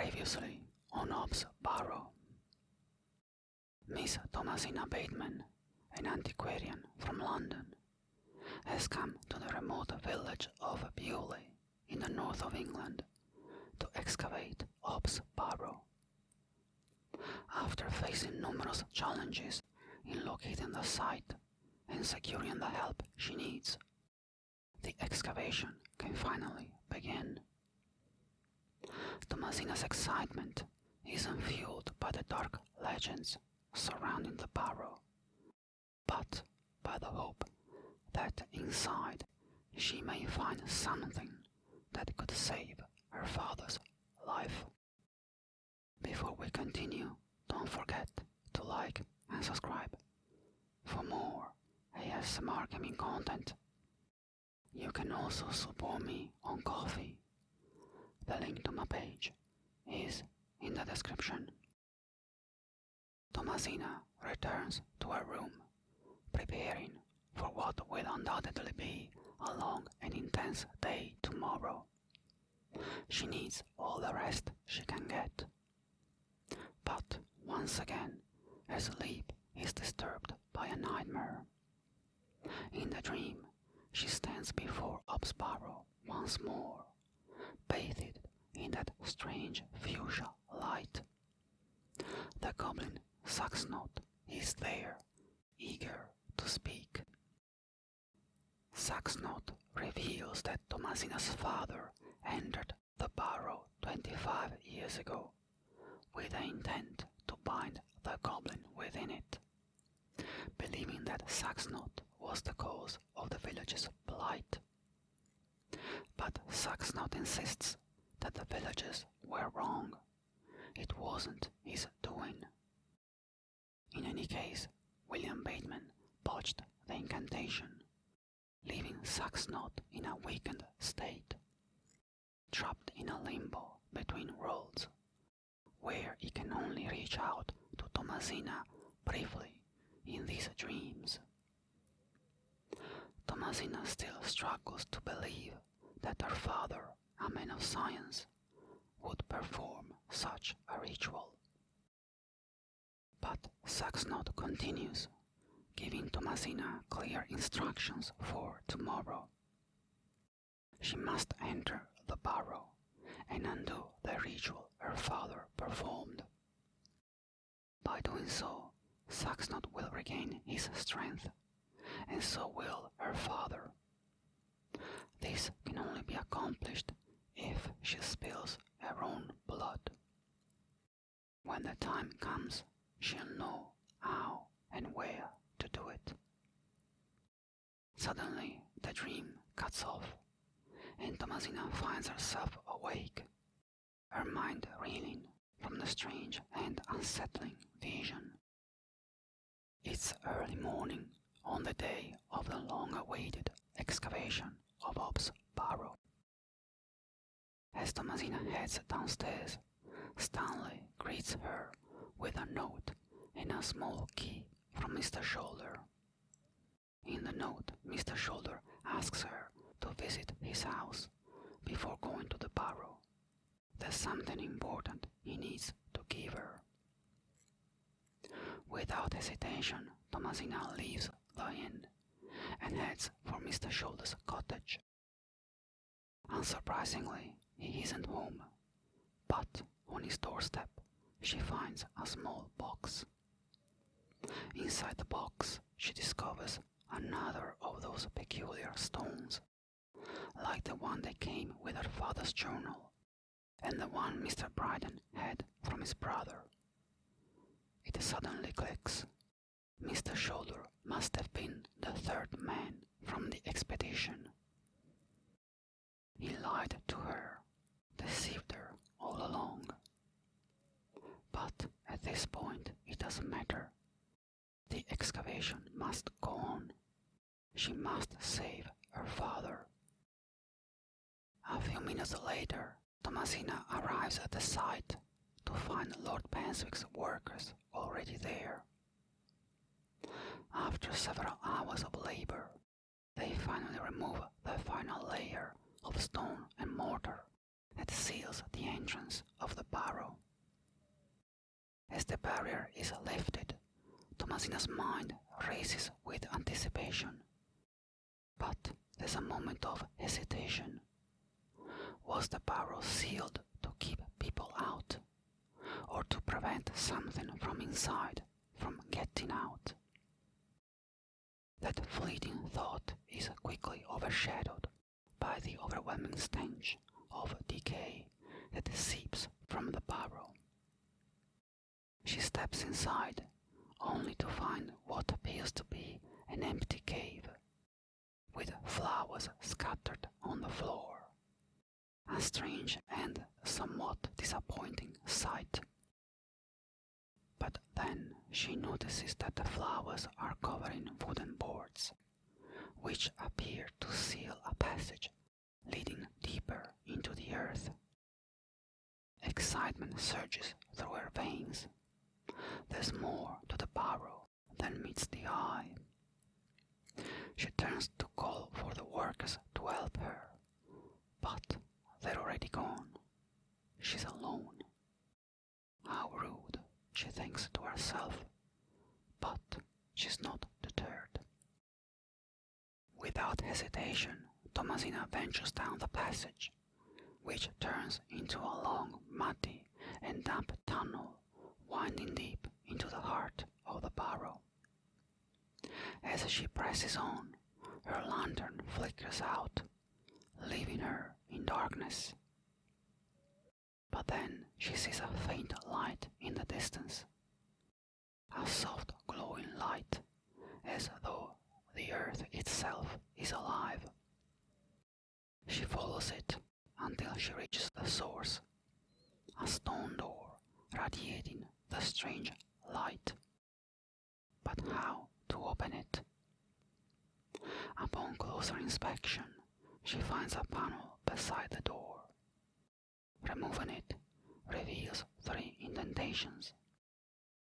Previously on Ops Barrow. Miss Thomasina Bateman, an antiquarian from London, has come to the remote village of Bewley in the north of England to excavate Ops Barrow. After facing numerous challenges in locating the site and securing the help she needs, the excavation can finally begin. Thomasina's excitement isn't fueled by the dark legends surrounding the Barrow, but by the hope that inside she may find something that could save her father's life. Before we continue, don't forget to like and subscribe for more ASMR gaming content. You can also support me on Ko-fi. The link to my page is in the description. Thomasina returns to her room, preparing for what will undoubtedly be a long and intense day tomorrow. She needs all the rest she can get. But once again, her sleep is disturbed by a nightmare. In the dream, she stands before Ops Barrow once more, bathed in that strange fuchsia light. The goblin Saxnot is there, eager to speak. Saxnot reveals that Thomasina's father entered the Barrow 25 years ago with the intent to bind the goblin within it, believing that Saxnot was the cause of the village's plight. But Saxnot insists that the villagers were wrong. It wasn't his doing. In any case, William Bateman botched the incantation, leaving Saxnot in a weakened state, trapped in a limbo between worlds, where he can only reach out to Thomasina briefly in these dreams. Thomasina still struggles to believe that her father, a man of science, would perform such a ritual. But Saxnot continues, giving Thomasina clear instructions for tomorrow. She must enter the Barrow and undo the ritual her father performed. By doing so, Saxnot will regain his strength, and so will her father. This can only be accomplished if she spills her own blood. When the time comes, she'll know how and where to do it. Suddenly, the dream cuts off, and Thomasina finds herself awake, her mind reeling from the strange and unsettling vision. It's early morning on the day of the long-awaited excavation of Ops Barrow. As Thomasina heads downstairs, Stanley greets her with a note and a small key from Mr. Shoulder. In the note, Mr. Shoulder asks her to visit his house before going to the Barrow. There's something important he needs to give her. Without hesitation, Thomasina leaves the inn and heads for Mr. Shoulder's cottage. Unsurprisingly, he isn't home, but on his doorstep she finds a small box. Inside the box, she discovers another of those peculiar stones, like the one that came with her father's journal, and the one Mr. Bryden had from his brother. It suddenly clicks. Mr. Shoulder must have been the third man from the expedition. He lied to her, deceived her all along. But at this point it doesn't matter. The excavation must go on. She must save her father. A few minutes later, Thomasina arrives at the site to find Lord Penswick's workers already there. After several hours of labor, they finally remove the final layer of stone and mortar that seals the entrance of the Barrow. barrier is lifted, Thomasina's mind races with anticipation. But there's a moment of hesitation. Was the Barrow sealed to keep people out, or to prevent something from inside from getting out? That fleeting thought is quickly overshadowed by the overwhelming stench of decay that seeps from the Barrow. She steps inside, only to find what appears to be an empty cave, with flowers scattered on the floor. A strange and somewhat disappointing sight. But then she notices that the flowers are covering wooden boards, which appear to seal a passage leading deeper into the earth. Excitement surges through her veins. There's more to the Barrow than meets the eye. She turns to call for the workers to help her, but they're already gone. She's alone. How rude, she thinks to herself, but she's not deterred. Without hesitation, Thomasina ventures down the passage, which turns into a long, muddy and damp tunnel winding deep into the heart of the Barrow. As she presses on, her lantern flickers out, leaving her in darkness. But then she sees a faint light in the distance, a soft glowing light, as though the earth itself is alive. She follows it until she reaches the source, a stone door radiating the strange light. But how to open it? Upon closer inspection, she finds a panel beside the door. Removing it reveals 3 indentations,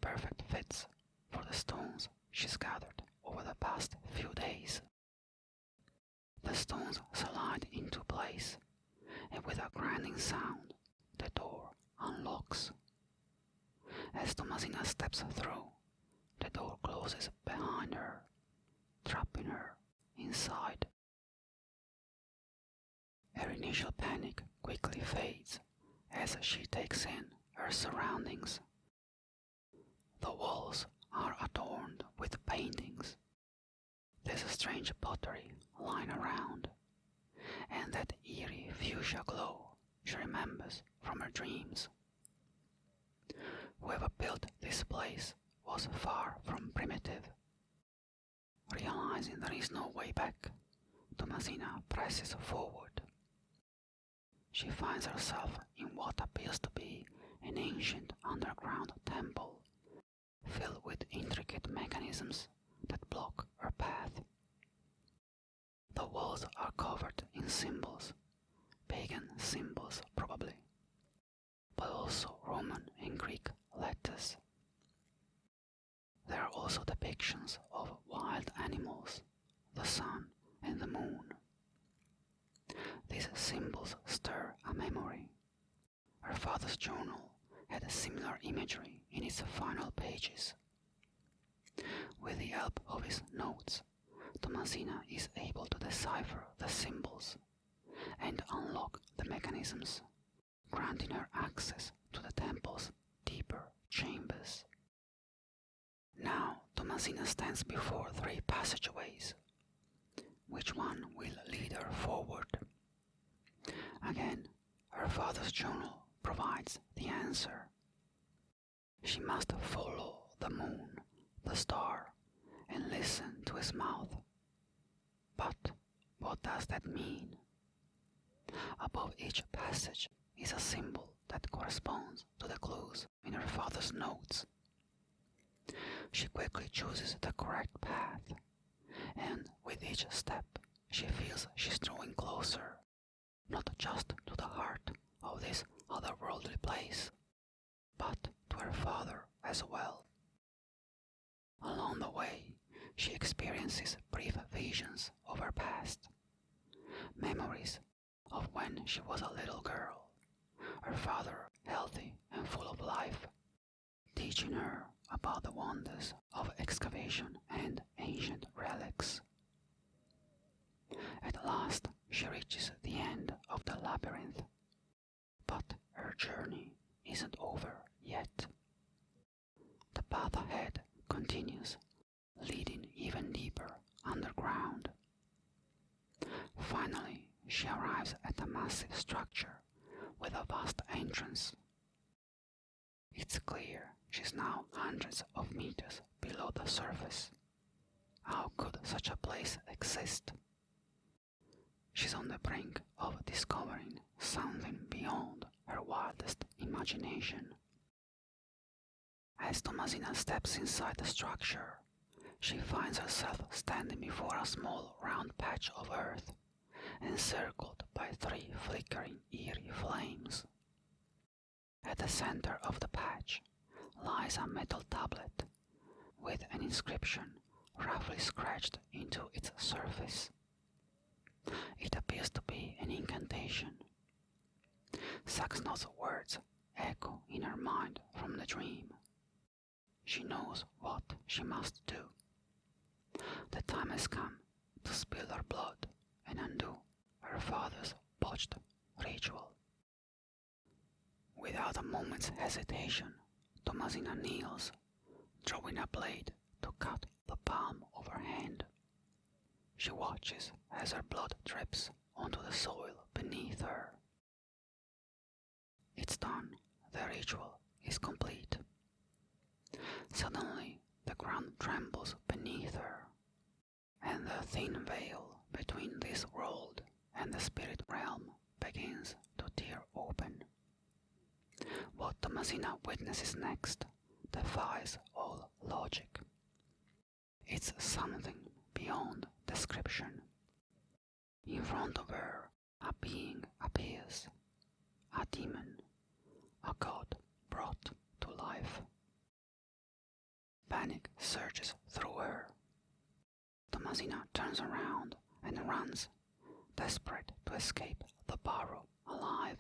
perfect fits for the stones she's gathered over the past few days. The stones slide into place, and with a grinding sound, the door unlocks. As Thomasina steps through, the door closes behind her, trapping her inside. Her initial panic quickly fades as she takes in her surroundings. The walls are adorned with paintings. There's a strange pottery lying around, and that eerie fuchsia glow she remembers from her dreams. Whoever built this place was far from primitive. Realizing there is no way back, Thomasina presses forward. She finds herself in what appears to be an ancient underground temple, filled with intricate mechanisms that block her path. The walls are covered in symbols, pagan symbols probably, but also Roman and Greek letters. There are also depictions of wild animals, the sun and the moon. These symbols stir a memory. Her father's journal had similar imagery in its final pages. With the help of his notes, Thomasina is able to decipher the symbols and unlock the mechanisms, granting her access to the temple's deeper chambers. Now Thomasina stands before 3 passageways. Which one will lead her forward? Again, her father's journal provides the answer. She must follow the moon, the star, and listen to his mouth. But what does that mean? Above each passage is a symbol that corresponds to the clues in her father's notes. She quickly chooses the correct path, and with each step she feels she's drawing closer, not just to the heart of this otherworldly place, but to her father as well. Along the way, she experiences brief visions of her past, memories of when she was a little girl, her father healthy and full of life, teaching her excavation and ancient relics. At last she reaches the end of the labyrinth, but her journey isn't over yet. The path ahead continues, leading even deeper underground. Finally, she arrives at a massive structure with a vast entrance. It's clear she's now hundreds of meters below the surface. How could such a place exist? She's on the brink of discovering something beyond her wildest imagination. As Thomasina steps inside the structure, she finds herself standing before a small round patch of earth, encircled by 3 flickering eerie flames. At the center of the patch lies a metal tablet with an inscription roughly scratched into its surface. It appears to be an incantation. Saxnot's words echo in her mind from the dream. She knows what she must do. The time has come to spill her blood and undo her father's botched ritual. Without a moment's hesitation, Thomasina kneels, drawing a blade to cut the palm of her hand. She watches as her blood drips onto the soil beneath her. It's done. The ritual is complete. Suddenly, the ground trembles beneath her, and the thin veil between this world and the spirit realm begins to tear open. What Thomasina witnesses next defies all logic. It's something beyond description. In front of her, a being appears, a demon, a god brought to life. Panic surges through her. Thomasina turns around and runs, desperate to escape the Barrow alive.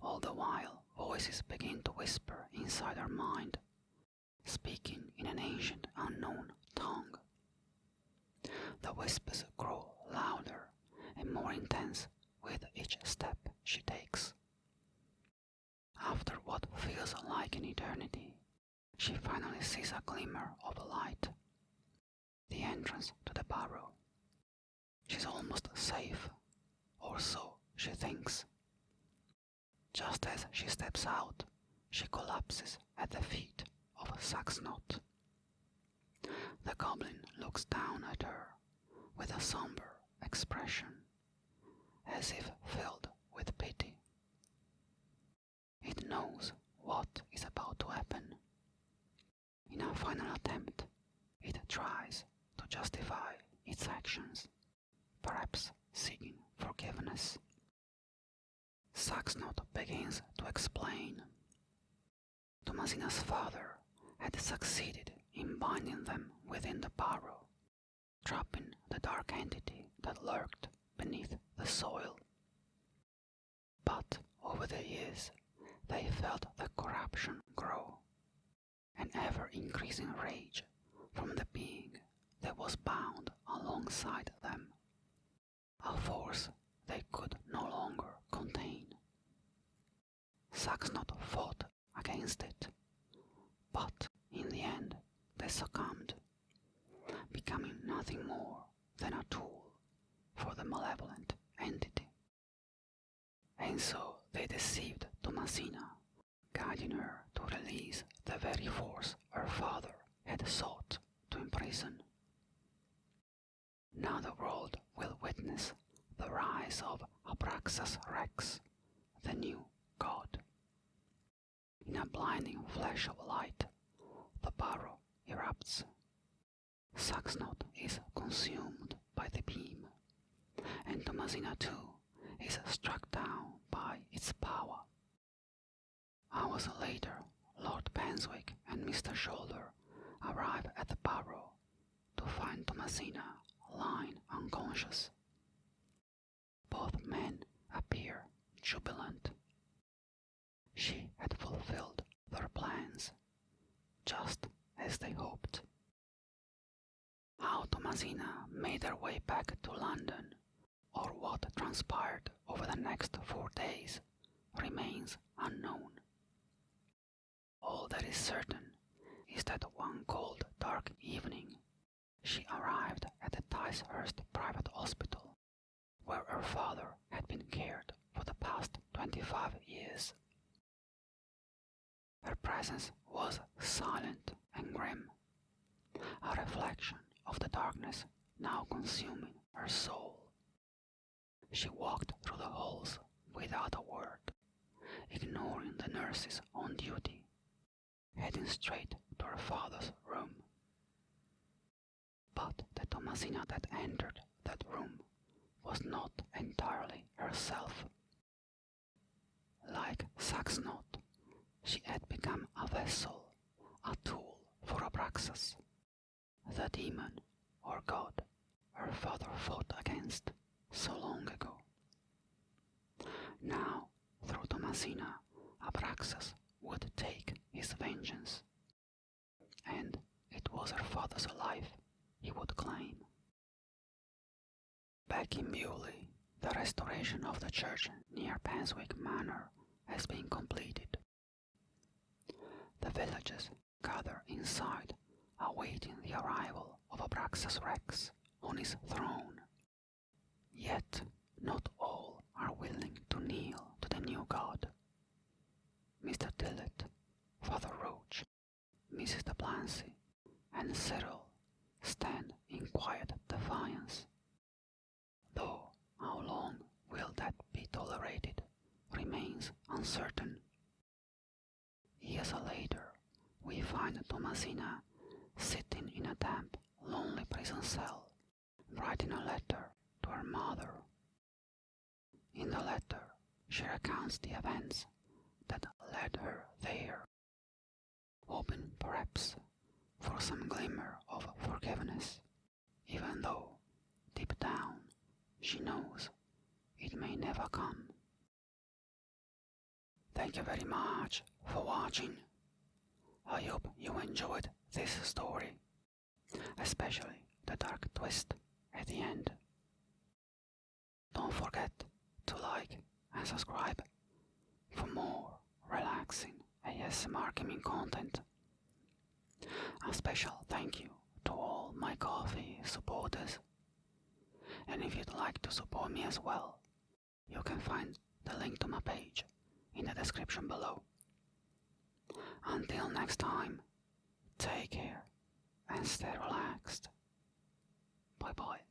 All the while, voices begin to whisper inside her mind, speaking in an ancient unknown tongue. The whispers grow louder and more intense with each step she takes. After what feels like an eternity, she finally sees a glimmer of light. The entrance to the Barrow. She's almost safe, or so she thinks. Just as she steps out, she collapses at the feet of Saxnot. The goblin looks down at her with a somber expression, as if filled with pity. It knows what is about to happen. In a final attempt, it tries to justify its actions, perhaps seeking forgiveness. Saxnot begins to explain. Thomasina's father had succeeded in binding them within the Barrow, trapping the dark entity that lurked beneath the soil. But over the years, they felt the corruption grow, an ever-increasing rage from the being that was bound alongside them, a force they could no longer contain. Saxnot fought against it, but in the end they succumbed, becoming nothing more than a tool for the malevolent entity. And so they deceived Thomasina, guiding her to release the very force her father had sought to imprison. Now the world will witness the rise of Abraxas Rex, the new god. In a blinding flash of light, the Barrow erupts. Saxnot is consumed by the beam, and Thomasina too is struck down by its power. Hours later, Lord Penswick and Mr. Shoulder arrive at the Barrow to find Thomasina lying unconscious. Both men appear jubilant. She had fulfilled their plans, just as they hoped. How Thomasina made her way back to London, or what transpired over the next 4 days, remains unknown. All that is certain is that one cold, dark evening she arrived at the Ticehurst Private Hospital, where her father had been cared for the past 25 years. Her presence was silent and grim, a reflection of the darkness now consuming her soul. She walked through the halls without a word, ignoring the nurses on duty, heading straight to her father's room. But the Thomasina that entered that room was not entirely herself. Like Saxnot, she had become a vessel, a tool for Abraxas, the demon or god her father fought against so long ago. Now, through Thomasina, Abraxas would take his vengeance, and it was her father's life he would claim. Back in Bewley, the restoration of the church near Penswick Manor has been completed. The villagers gather inside, awaiting the arrival of Abraxas Rex on his throne. Yet not all are willing to kneel to the new god. Mr. Tillett, Father Roach, Mrs. de Plancy, and Cyril stand in quiet defiance. Though how long will that be tolerated remains uncertain. Years later, we find Thomasina sitting in a damp, lonely prison cell, writing a letter to her mother. In the letter, she recounts the events that led her there, hoping perhaps for some glimmer of forgiveness, even though, deep down, she knows it may never come. Thank you very much for watching. I hope you enjoyed this story, especially the dark twist at the end. Don't forget to like and subscribe for more relaxing ASMR gaming content. A special thank you to all my Ko-fi supporters. And if you'd like to support me as well, you can find the link to my page in the description below. Until next time, take care and stay relaxed. Bye bye.